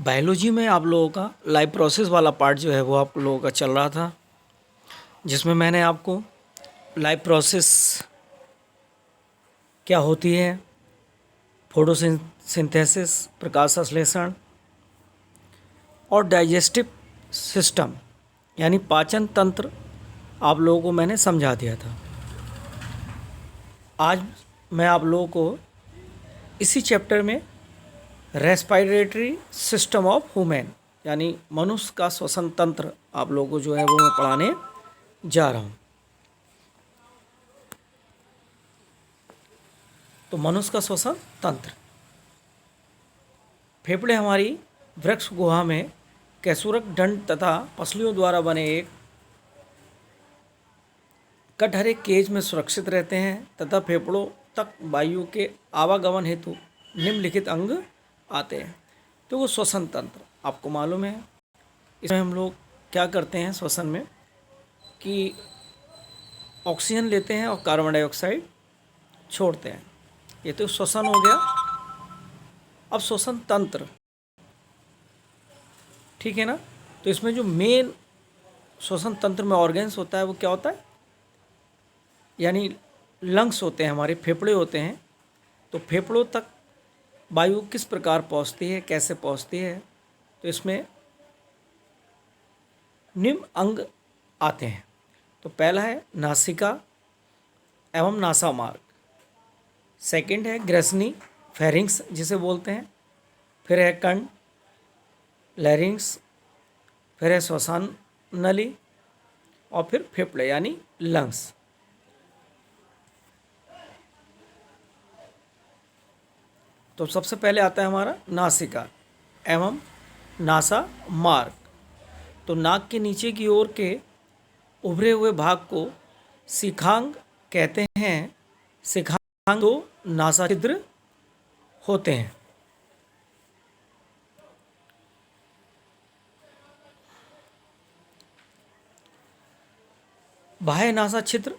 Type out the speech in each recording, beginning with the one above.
Biology में आप लोगों का लाइफ प्रोसेस वाला पार्ट जो है वो आप लोगों का चल रहा था, जिसमें मैंने आपको लाइफ प्रोसेस क्या होती है, फोटोसिंथेसिस प्रकाश संश्लेषण और डाइजेस्टिव सिस्टम यानी पाचन तंत्र आप लोगों को मैंने समझा दिया था। आज मैं आप लोगों को इसी चैप्टर में रेस्पिरेटरी सिस्टम ऑफ ह्यूमन यानी मनुष्य का श्वसन तंत्र आप लोगों को जो है वो मैं पढ़ाने जा रहा हूँ। तो मनुष्य का श्वसन तंत्र, फेफड़े हमारी वृक्ष गुहा में कैसुरक दंड तथा पसलियों द्वारा बने एक कटहरे केज में सुरक्षित रहते हैं तथा फेफड़ों तक वायु के आवागमन हेतु निम्नलिखित अंग आते हैं। तो वो श्वसन तंत्र आपको मालूम है। इसमें हम लोग क्या करते हैं श्वसन में कि ऑक्सीजन लेते हैं और कार्बन डाइऑक्साइड छोड़ते हैं। ये तो श्वसन हो गया। अब श्वसन तंत्र, ठीक है ना। तो इसमें जो मेन श्वसन तंत्र में ऑर्गन्स होता है वो क्या होता है, यानी लंग्स होते हैं, हमारे फेफड़े होते हैं। तो फेफड़ों तक वायु किस प्रकार पहुंचती है, कैसे पहुंचती है, तो इसमें निम्न अंग आते हैं। तो पहला है नासिका एवं नासामार्ग, सेकंड है ग्रसनी फेरिंग्स जिसे बोलते हैं, फिर है कंठ लैरिंग्स, फिर है श्वसन नली और फिर फेफड़े यानी लंग्स। तो सबसे पहले आता है हमारा नासिका एवं नासा मार्ग। तो नाक के नीचे की ओर के उभरे हुए भाग को शिखांग कहते हैं। शिखांग तो नासा छिद्र होते हैं। बाह्य नासा छिद्र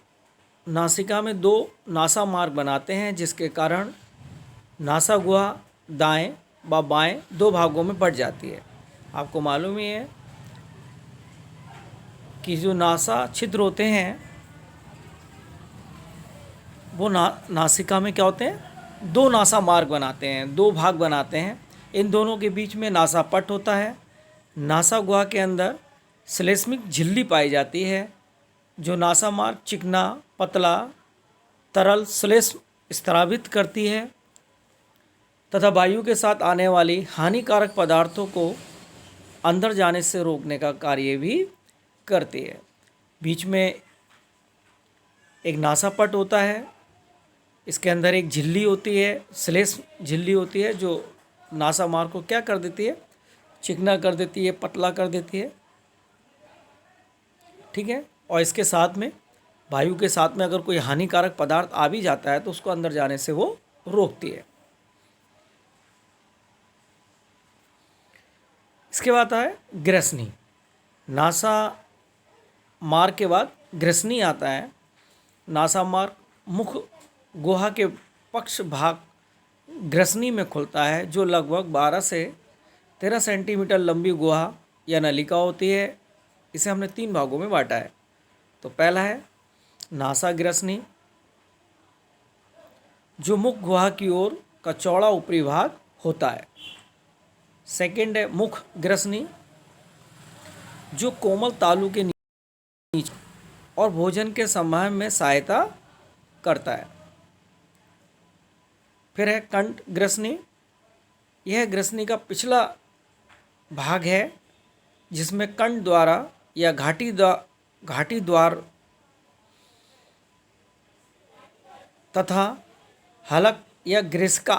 नासिका में दो नासा मार्ग बनाते हैं, जिसके कारण नासा गुहा दाएं व बाएं दो भागों में बढ़ जाती है। आपको मालूम ही है कि जो नासा छिद्र होते हैं वो नासिका में क्या होते हैं, दो नासा मार्ग बनाते हैं, दो भाग बनाते हैं। इन दोनों के बीच में नासा पट होता है। नासा गुहा के अंदर श्लेष्मिक झिल्ली पाई जाती है। जो नासा मार्ग चिकना पतला तरल श्लेष्म स्रावित करती है तथा वायु के साथ आने वाली हानिकारक पदार्थों को अंदर जाने से रोकने का कार्य भी करती है। बीच में एक नासापट होता है, इसके अंदर एक झिल्ली होती है, श्लेष्म झिल्ली होती है, जो नासा मार्ग को क्या कर देती है, चिकना कर देती है, पतला कर देती है, ठीक है। और इसके साथ में वायु के साथ में अगर कोई हानिकारक पदार्थ आ भी जाता है तो उसको अंदर जाने से वो रोकती है। इसके बाद है ग्रसनी। नासा मार्ग के बाद ग्रसनी आता है। नासा मार्ग मुख गुहा के पक्ष भाग ग्रसनी में खुलता है, जो लगभग 12 से 13 सेंटीमीटर लंबी गुहा या नलिका होती है। इसे हमने 3 भागों में बांटा है। तो पहला है नासा ग्रसनी, जो मुख गुहा की ओर का चौड़ा ऊपरी भाग होता है। सेकंड है मुख ग्रसनी, जो कोमल तालु के नीचे और भोजन के संवहन में सहायता करता है। फिर है कंठ ग्रसनी। यह ग्रसनी का पिछला भाग है, जिसमें कंठ द्वारा या घाटी द्वार तथा हलक या ग्रीष्का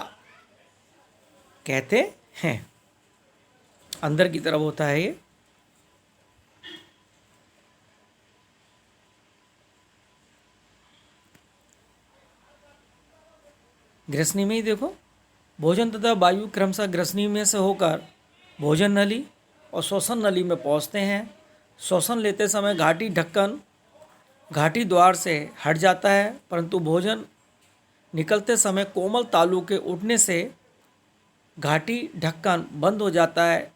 कहते हैं, अंदर की तरफ होता है ये। ग्रसनी में ही देखो, भोजन तथा वायु क्रमशः ग्रसनी में से होकर भोजन नली और श्वसन नली में पहुंचते हैं। श्वसन लेते समय घाटी ढक्कन घाटी द्वार से हट जाता है, परंतु भोजन निकलते समय कोमल तालु के उठने से घाटी ढक्कन बंद हो जाता है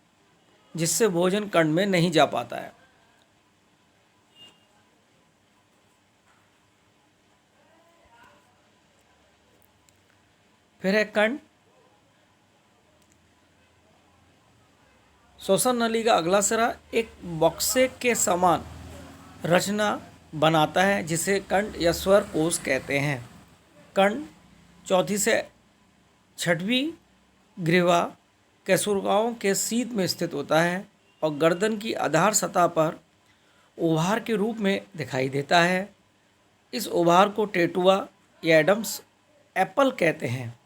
जिससे भोजन कंठ में नहीं जा पाता है। फिर है कंठ। श्वसन नली का अगला सिरा एक बक्से के समान रचना बनाता है जिसे कंठ या स्वर कोश कहते हैं। कंठ चौथी से छठवीं ग्रीवा केसुरगाओं के सीध में स्थित होता है और गर्दन की आधार सतह पर उभार के रूप में दिखाई देता है। इस उभार को टेटुआ या एडम्स एप्पल कहते हैं।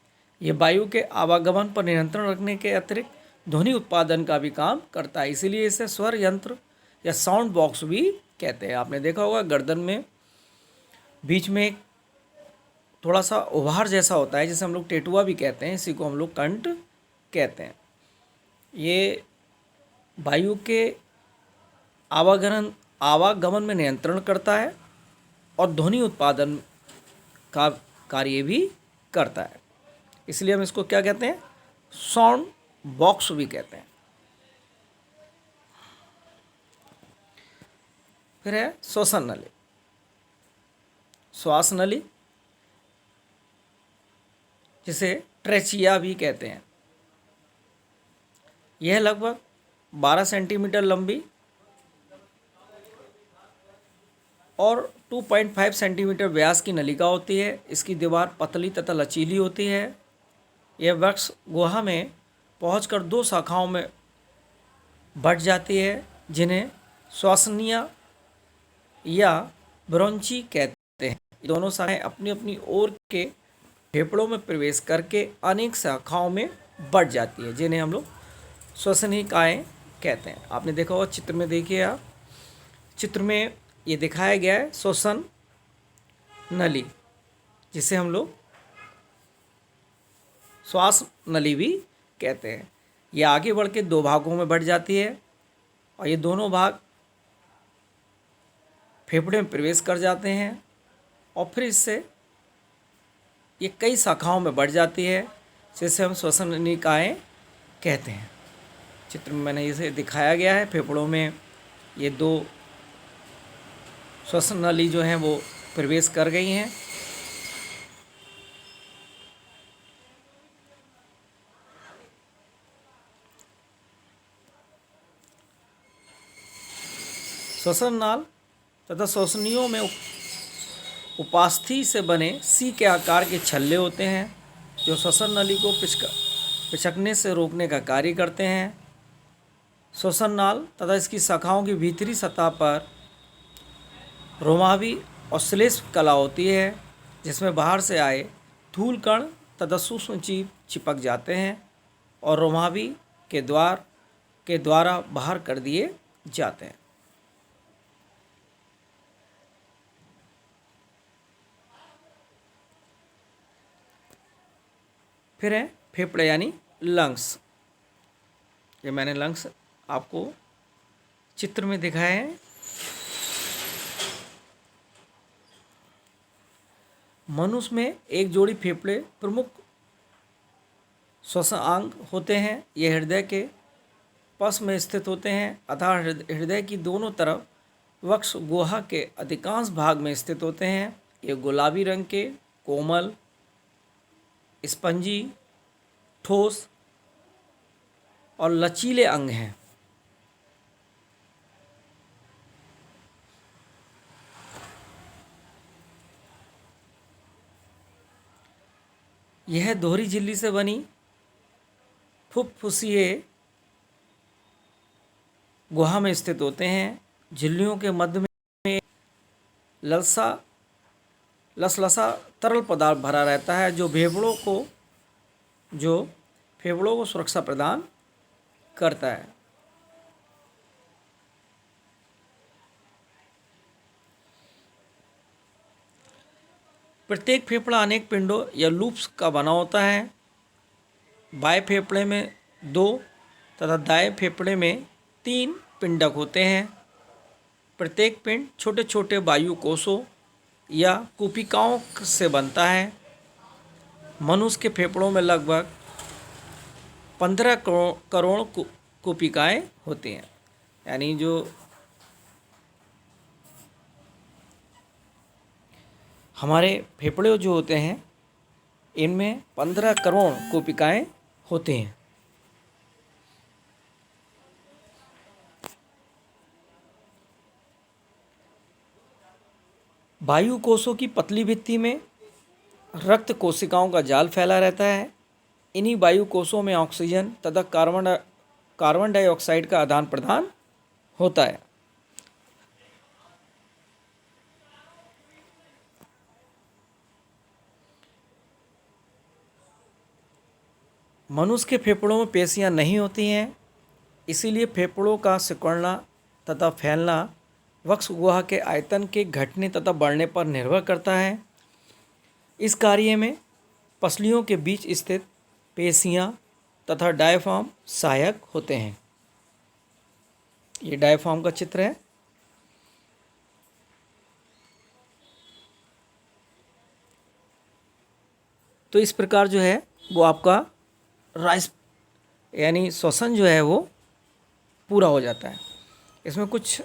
ये वायु के आवागमन पर नियंत्रण रखने के अतिरिक्त ध्वनि उत्पादन का भी काम करता है, इसीलिए इसे स्वर यंत्र या साउंड बॉक्स भी कहते हैं। आपने देखा होगा गर्दन में बीच में एक थोड़ा सा उभार जैसा होता है जिसे हम लोग टेटुआ भी कहते हैं, इसी को हम लोग कंठ कहते हैं। ये वायु के आवागमन में नियंत्रण करता है और ध्वनि उत्पादन का कार्य भी करता है, इसलिए हम इसको क्या कहते हैं, साउंड बॉक्स भी कहते हैं। फिर है श्वसन नली, श्वास नली जिसे ट्रेचिया भी कहते हैं। यह लगभग 12 सेंटीमीटर लंबी और 2.5 सेंटीमीटर व्यास की नलिका होती है। इसकी दीवार पतली तथा लचीली होती है। यह वक्ष गुहा में पहुंचकर दो शाखाओं में बढ़ जाती है जिन्हें श्वसनिया या ब्रोंची कहते हैं। दोनों शाखाएं अपनी अपनी ओर के फेफड़ों में प्रवेश करके अनेक शाखाओं में बढ़ जाती है जिन्हें हम लोग श्वसनिकाएँ कहते हैं। आपने देखा होगा चित्र में, देखिए आप चित्र में ये दिखाया गया है श्वसन नली जिसे हम लोग श्वास नली भी कहते हैं। ये आगे बढ़ के दो भागों में बढ़ जाती है और ये दोनों भाग फेफड़े में प्रवेश कर जाते हैं और फिर इससे ये कई शाखाओं में बढ़ जाती है जिसे हम श्वसनिकाएँ कहते हैं। चित्र में मैंने इसे दिखाया गया है। फेफड़ों में ये दो श्वसन नली जो हैं वो प्रवेश कर गई हैं। श्वसन नाल तथा श्वसनियों में उपास्थि से बने सी के आकार के छल्ले होते हैं जो श्वसन नली को पिचकने से रोकने का कार्य करते हैं। श्वसन नाल तथा इसकी शाखाओं की भीतरी सतह पर रोमावी और श्लेष्म कला होती है जिसमें बाहर से आए धूल कण तथा सूक्ष्म जीव चिपक जाते हैं और रोमावी के द्वारा बाहर कर दिए जाते हैं। फिर है फेफड़े यानी लंग्स। ये मैंने लंग्स आपको चित्र में दिखाए हैं। मनुष्य में एक जोड़ी फेफड़े प्रमुख श्वसन अंग होते हैं। ये हृदय के पास में स्थित होते हैं अतः हृदय की दोनों तरफ वक्ष गुहा के अधिकांश भाग में स्थित होते हैं। ये गुलाबी रंग के कोमल, स्पंजी, ठोस और लचीले अंग हैं। यह दोहरी झिल्ली से बनी फुफ्फुसीय गुहा में स्थित होते हैं। झिल्लियों के मध्य में लसलसा तरल पदार्थ भरा रहता है जो फेफड़ों को सुरक्षा प्रदान करता है। प्रत्येक फेफड़ा अनेक पिंडों या लूप्स का बना होता है। बाएं फेफड़े में 2 तथा दाएं फेफड़े में 3 पिंडक होते हैं। प्रत्येक पिंड छोटे छोटे वायु कोषों या कूपिकाओं से बनता है। मनुष्य के फेफड़ों में लगभग 15 करोड़ कोशिकाएं होती हैं, यानी जो हमारे फेफड़े जो होते हैं इनमें 15 करोड़ कोशिकाएं होती हैं। वायु कोशों की पतली भित्ति में रक्त कोशिकाओं का जाल फैला रहता है। इन्हीं वायु कोशों में ऑक्सीजन तथा कार्बन डाइऑक्साइड का आदान प्रदान होता है। मनुष्य के फेफड़ों में पेशियां नहीं होती हैं, इसीलिए फेफड़ों का सिकुड़ना तथा फैलना वक्ष गुहा के आयतन के घटने तथा बढ़ने पर निर्भर करता है। इस कार्य में पसलियों के बीच स्थित पेशियां तथा डायफ्राम सहायक होते हैं। ये डायफ्राम का चित्र है। तो इस प्रकार जो है वो आपका राइस यानी श्वसन जो है वो पूरा हो जाता है। इसमें कुछ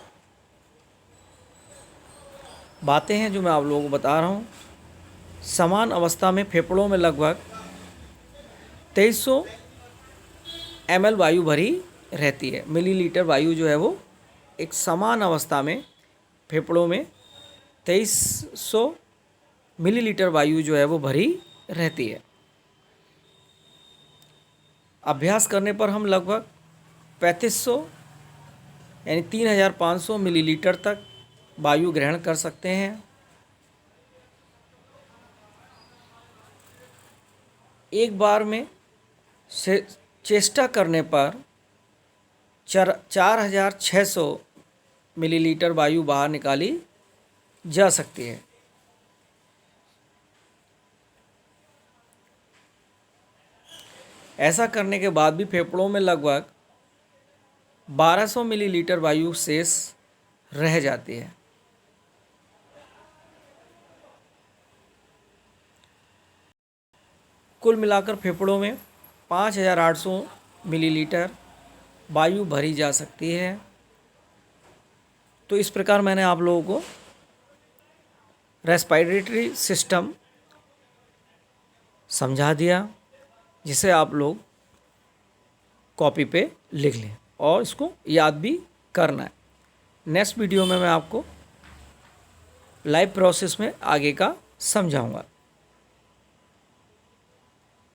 बातें हैं जो मैं आप लोगों को बता रहा हूँ। समान अवस्था में फेफड़ों में लगभग 2300 ml वायु भरी रहती है। मिलीलीटर वायु जो है वो एक समान अवस्था में फेफड़ों में 2300 मिलीलीटर वायु जो है वो भरी रहती है। अभ्यास करने पर हम लगभग 3500 यानी 3500 मिलीलीटर तक वायु ग्रहण कर सकते हैं। एक बार में से चेष्टा करने पर 4600 मिलीलीटर वायु बाहर निकाली जा सकती है। ऐसा करने के बाद भी फेफड़ों में लगभग 1200 मिलीलीटर वायु शेष रह जाती है। कुल मिलाकर फेफड़ों में 5800 मिलीलीटर वायु भरी जा सकती है। तो इस प्रकार मैंने आप लोगों को रेस्पिरेटरी सिस्टम समझा दिया, जिसे आप लोग कॉपी पे लिख लें और इसको याद भी करना है। नेक्स्ट वीडियो में मैं आपको लाइव प्रोसेस में आगे का समझाऊंगा।